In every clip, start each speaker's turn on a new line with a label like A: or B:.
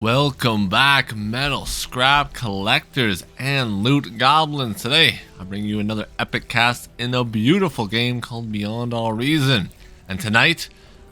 A: Welcome back, metal scrap collectors and loot goblins. Today I bring you another epic cast in a beautiful game called Beyond All Reason. And tonight,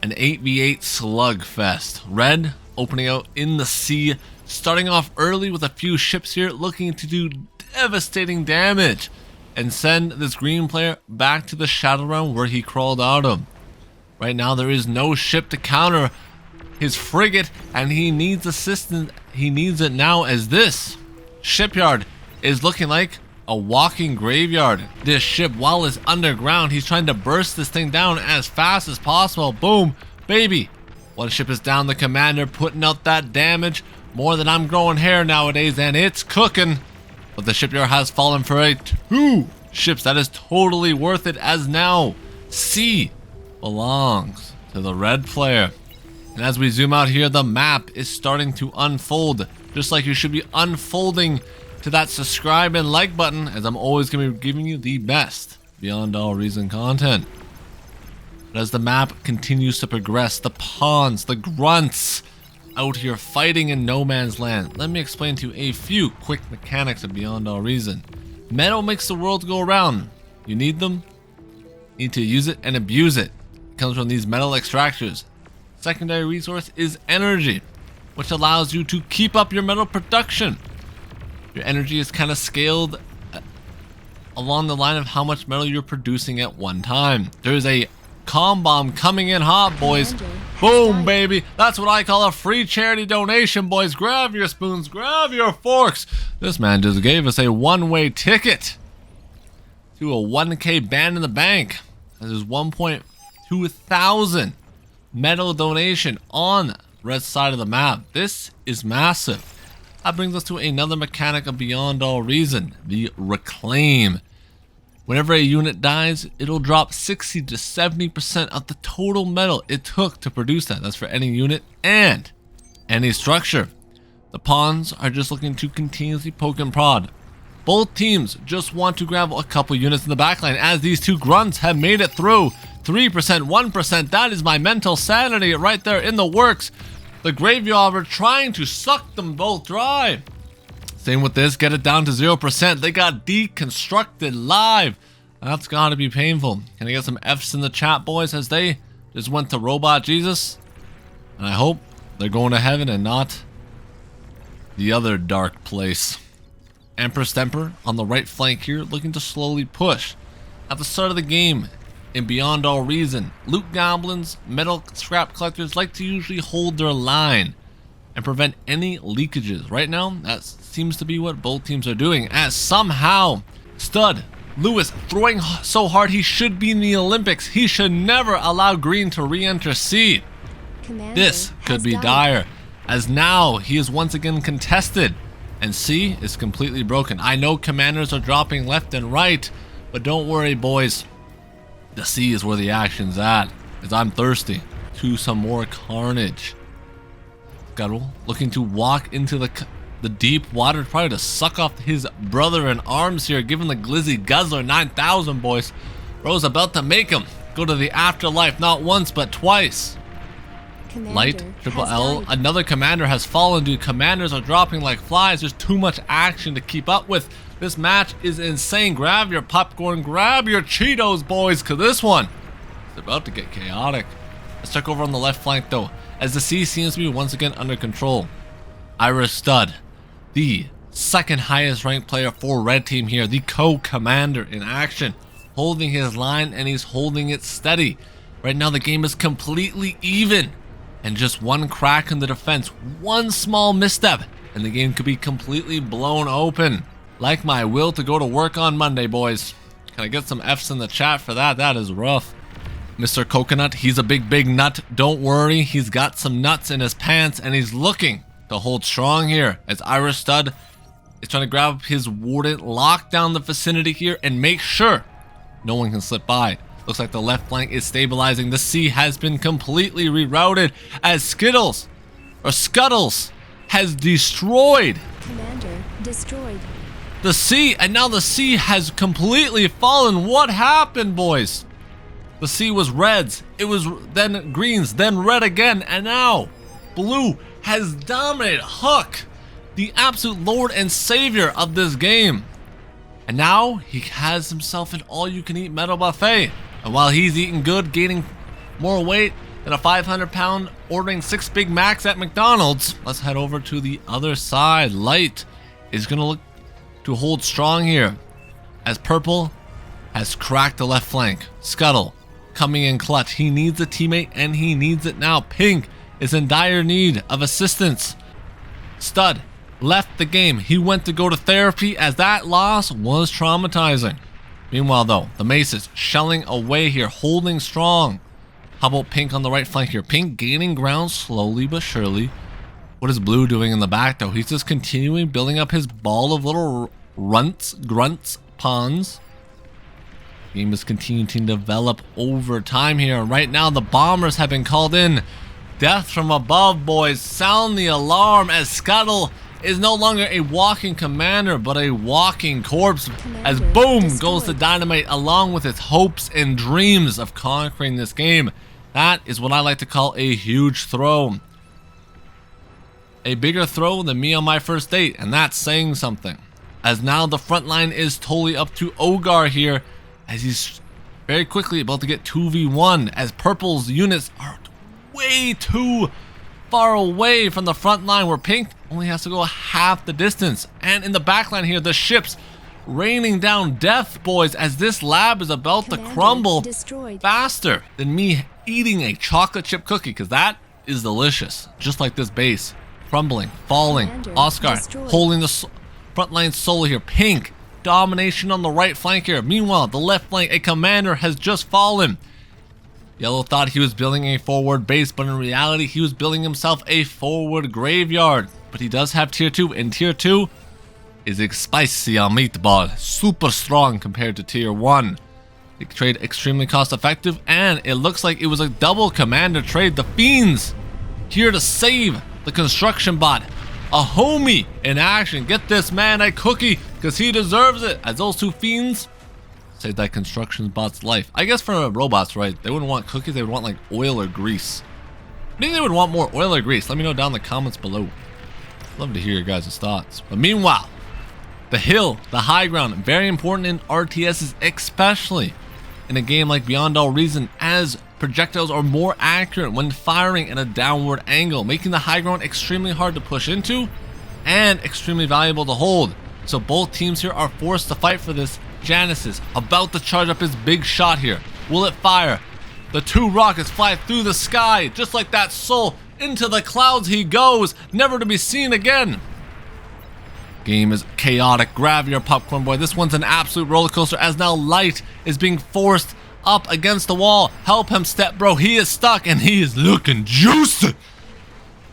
A: an 8v8 slugfest. Red opening out in the sea, starting off early with a few ships here looking to do devastating damage and send this green player back to the Shadow Realm where he crawled out of. Right now there is no ship to counter his frigate, and he needs assistance. He needs it now, as this shipyard is looking like a walking graveyard. This ship, while it's underground, he's trying to burst this thing down as fast as possible. Boom, baby. One ship is down, the commander putting out that damage more than I'm growing hair nowadays, and it's cooking. But the shipyard has fallen for two ships. That is totally worth it, as now C belongs to the red player. And as we zoom out here, the map is starting to unfold, just like you should be unfolding to that subscribe and like button, as I'm always going to be giving you the best Beyond All Reason content. But as the map continues to progress, the pawns, the grunts out here fighting in no man's land. Let me explain to you a few quick mechanics of Beyond All Reason. Metal makes the world go around. You need them, you need to use it and abuse it. It comes from these metal extractors. Secondary resource is energy, which allows you to keep up your metal production. Your energy is kind of scaled along the line of how much metal you're producing at one time. There's a comm bomb coming in hot, boys. Boom, baby. That's what I call a free charity donation, boys. Grab your spoons, grab your forks. This man just gave us a one-way ticket to a 1K band in the bank. There's 1.2 thousand metal donation on red side of the map. This is massive. That brings us to another mechanic of Beyond All Reason, the reclaim. Whenever a unit dies, it'll drop 60 to 70% of the total metal it took to produce that. That's for any unit and any structure. The pawns are just looking to continuously poke and prod. Both teams just want to grab a couple units in the backline, as these two grunts have made it through. 3%, 1%, that is my mental sanity right there in the works. The graveyard are trying to suck them both dry. Same with this, get it down to 0%. They got deconstructed live. That's gotta be painful. Can I get some F's in the chat, boys, as they just went to Robot Jesus? And I hope they're going to heaven and not the other dark place. Emperor Stemper on the right flank here, looking to slowly push. At the start of the game, in Beyond All Reason, loot goblins, metal scrap collectors like to usually hold their line and prevent any leakages. Right now, that seems to be what both teams are doing, as somehow Stud Lewis throwing so hard he should be in the Olympics. He should never allow green to re-enter C. This could be dire, as now he is once again contested and C is completely broken. I know commanders are dropping left and right, but don't worry, boys. The sea is where the action's at, as I'm thirsty to some more carnage. Scuttle looking to walk into the deep water, probably to suck off his brother in arms here, given the Glizzy Guzzler 9000, boys. Bro's about to make him go to the afterlife, not once but twice. Light, triple L, another commander has fallen, dude. Commanders are dropping like flies. There's too much action to keep up with. This match is insane. Grab your popcorn, grab your Cheetos, boys, because this one is about to get chaotic. Let's check over on the left flank, though, as the sea seems to be once again under control. Iris Stud, the second highest ranked player for red team here, the co-commander in action, holding his line, and he's holding it steady. Right now the game is completely even, and just one crack in the defense, one small misstep, and the game could be completely blown open. Like my will to go to work on Monday, boys. Can I get some F's in the chat for that? That is rough. Mr. Coconut, he's a big nut. Don't worry, he's got some nuts in his pants, and he's looking to hold strong here, as Irish Stud is trying to grab his warden, lock down the vicinity here, and make sure no one can slip by. Looks like the left flank is stabilizing. The sea has been completely rerouted, as Scuttles has destroyed.
B: Commander destroyed
A: the sea, and now the sea has completely fallen. What happened, boys? The sea was reds, it was then greens, then red again, and now blue has dominated Hook, the absolute lord and savior of this game. And now he has himself an all-you-can-eat metal buffet. And while he's eating good, gaining more weight than a 500-pound ordering 6 Big Macs at McDonald's, let's head over to the other side. Light is going to look to hold strong here as Purple has cracked the left flank. Scuttle coming in clutch. He needs a teammate and he needs it now. Pink is in dire need of assistance. Stud left the game. He went to go to therapy as that loss was traumatizing. Meanwhile though, the Maces shelling away here, holding strong. How about Pink on the right flank here? Pink gaining ground slowly but surely. What is Blue doing in the back though? He's just continuing building up his ball of little grunts, pawns. Game is continuing to develop over time here. Right now the bombers have been called in. Death from above, boys. Sound the alarm as Scuttle is no longer a walking commander but a walking corpse as boom goes the dynamite along with his hopes and dreams of conquering this game. That is what I like to call a huge throw. A bigger throw than me on my first date, and that's saying something. As now the front line is totally up to Ogar here as he's very quickly about to get 2v1 as Purple's units are way too far away from the front line where Pink only has to go half the distance. And in the back line here, the ships raining down death, boys, as this lab is about to crumble faster than me eating a chocolate chip cookie, because that is delicious. Just like this base, crumbling, falling. Oscar holding the front line solo here. Pink domination on the right flank here. Meanwhile, the left flank, a commander has just fallen. Yellow thought he was building a forward base, but in reality, he was building himself a forward graveyard. But he does have tier 2, and tier 2 is spicy on meatball. Super strong compared to tier 1. The trade extremely cost effective, and it looks like it was a double commander trade. The Fiends here to save the construction bot. A homie in action. Get this man a cookie because he deserves it. As those two Fiends saved that construction bot's life. I guess for robots, right? They wouldn't want cookies. They would want like oil or grease. I think they would want more oil or grease. Let me know down in the comments below. Love to hear your guys' thoughts. But meanwhile, the hill, the high ground, very important in RTSs, especially in a game like Beyond All Reason, as projectiles are more accurate when firing in a downward angle, making the high ground extremely hard to push into and extremely valuable to hold. So both teams here are forced to fight for this. Genesis about to charge up his big shot here. Will it fire? The 2 rockets fly through the sky, just like that soul. Into the clouds he goes, never to be seen again. Game is chaotic. Grab your popcorn, boy. This one's an absolute roller coaster as now Light is being forced up against the wall. Help him, step bro. He is stuck and he is looking juicy.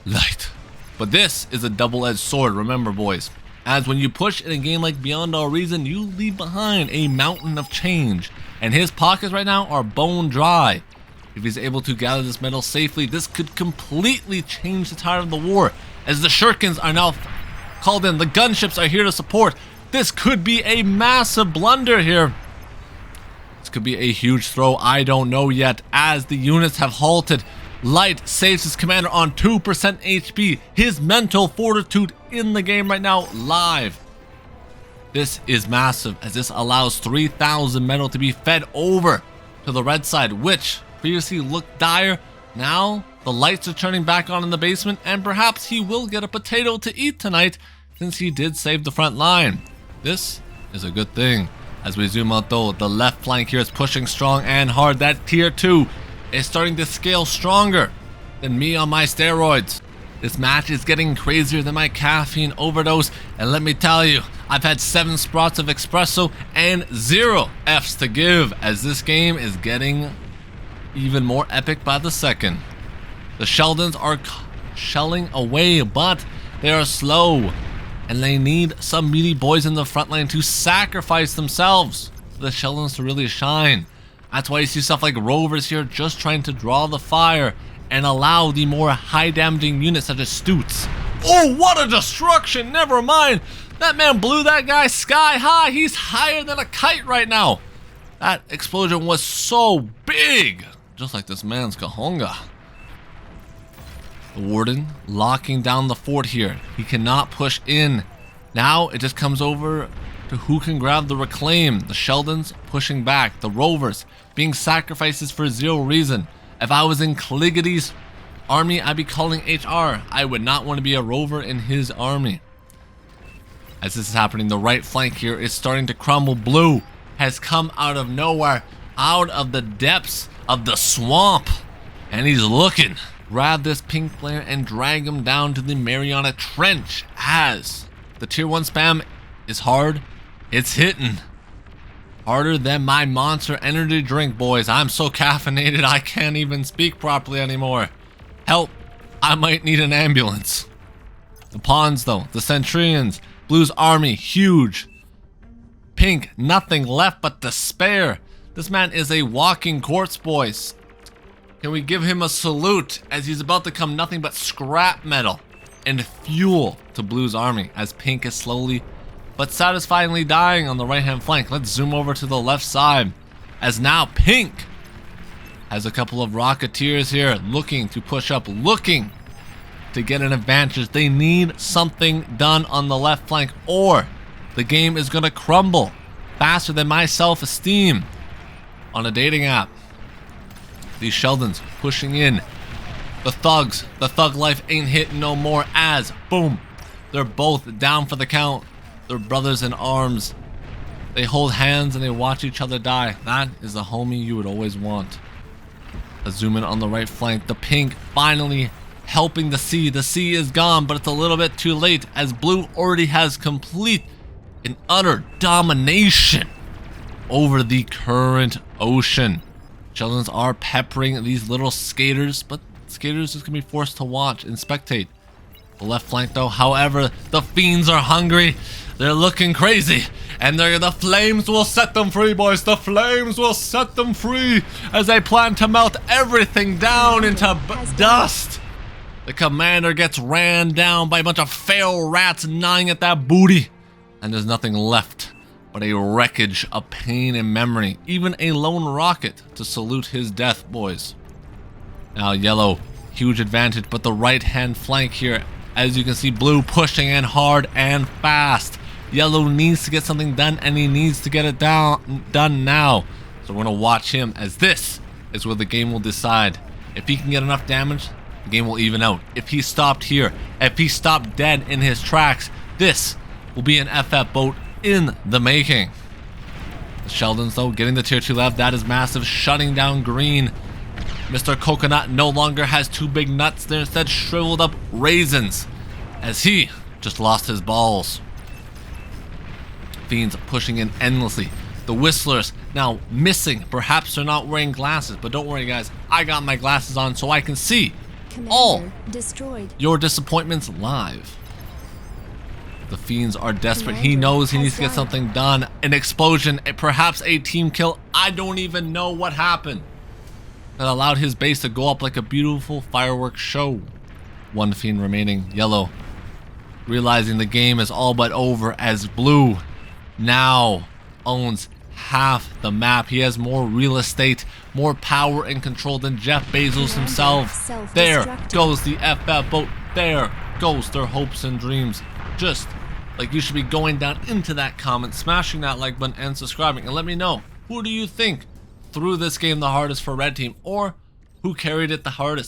A: Light. But this is a double-edged sword, remember, boys. As when you push in a game like Beyond All Reason, you leave behind a mountain of change. And his pockets right now are bone dry. If he's able to gather this metal safely, this could completely change the tide of the war. As the Shurikens are now called in, the gunships are here to support. This could be a massive blunder here. This could be a huge throw, I don't know yet, as the units have halted. Light saves his commander on 2% HP. His mental fortitude in the game right now, live. This is massive, as this allows 3,000 metal to be fed over to the red side, which previously looked dire. Now the lights are turning back on in the basement, and perhaps he will get a potato to eat tonight since he did save the front line. This is a good thing. As we zoom out though, the left flank here is pushing strong and hard. That tier 2 is starting to scale stronger than me on my steroids. This match is getting crazier than my caffeine overdose, and let me tell you, I've had 7 sprouts of espresso and 0 Fs to give, as this game is getting even more epic by the second. The Sheldons are shelling away, but they are slow, and they need some meaty boys in the front line to sacrifice themselves for the Sheldons to really shine. That's why you see stuff like Rovers here just trying to draw the fire and allow the more high damaging units such as Stoots. Oh, what a destruction! Never mind! That man blew that guy sky high! He's higher than a kite right now! That explosion was so big! Just like this man's Kahonga. The Warden locking down the fort here. He cannot push in. Now it just comes over to who can grab the reclaim. The Sheldons pushing back. The Rovers being sacrifices for zero reason. If I was in Cliggity's army, I'd be calling HR. I would not want to be a rover in his army. As this is happening, the right flank here is starting to crumble. Blue has come out of nowhere, out of the depths of the swamp, and he's looking. Grab this pink player and drag him down to the Mariana Trench, as the tier 1 spam is hard. It's hitting harder than my Monster Energy drink, boys. I'm so caffeinated I can't even speak properly anymore. Help, I might need an ambulance. The pawns though, the Centurions, Blue's army, huge. Pink, nothing left but despair. This man is a walking corpse, boys. Can we give him a salute, as he's about to become nothing but scrap metal and fuel to Blue's army, as Pink is slowly but satisfyingly dying on the right hand flank. Let's zoom over to the left side, as now Pink has a couple of Rocketeers here looking to push up, looking to get an advantage. They need something done on the left flank, or the game is going to crumble faster than my self-esteem on a dating app. These Sheldons pushing in. The thugs, the thug life ain't hitting no more, as boom, they're both down for the count. They're brothers in arms. They hold hands and they watch each other die. That is the homie you would always want. A zoom in on the right flank. The Pink finally helping the sea. The sea is gone, but it's a little bit too late, as Blue already has complete and utter domination over the current ocean. Sheldons are peppering these little skaters, but skaters just gonna be forced to watch and spectate. The left flank though, however, the fiends are hungry. They're looking crazy, and the flames will set them free, boys. The flames will set them free, as they plan to melt everything down into dust. The commander gets ran down by a bunch of feral rats gnawing at that booty, and there's nothing left but a wreckage of pain and memory. Even a lone rocket to salute his death, boys. Now Yellow, huge advantage, but the right hand flank here, as you can see, Blue pushing in hard and fast. Yellow needs to get something done, and he needs to get it done now. So we're gonna watch him, as this is where the game will decide. If he can get enough damage, the game will even out. If he stopped here, if he stopped dead in his tracks, this will be an FF boat in the making. The Sheldons though, getting the tier 2 left, that is massive, shutting down green. Mr. Coconut no longer has two big nuts, they're instead shriveled up raisins, as he just lost his balls. Fiends pushing in endlessly. The Whistlers now missing. Perhaps they're not wearing glasses, but don't worry guys, I got my glasses on so I can see all your disappointments live. The Fiends are desperate. He knows he needs to get something done. An explosion, perhaps a team kill. I don't even know what happened that allowed his base to go up like a beautiful fireworks show. One Fiend remaining. Yellow realizing the game is all but over, as Blue now owns half the map. He has more real estate, more power and control than Jeff Bezos himself. There goes the FF boat. There goes their hopes and dreams. Just like you should be going down into that comment, smashing that like button and subscribing, and let me know, who do you think threw this game the hardest for Red Team, or who carried it the hardest?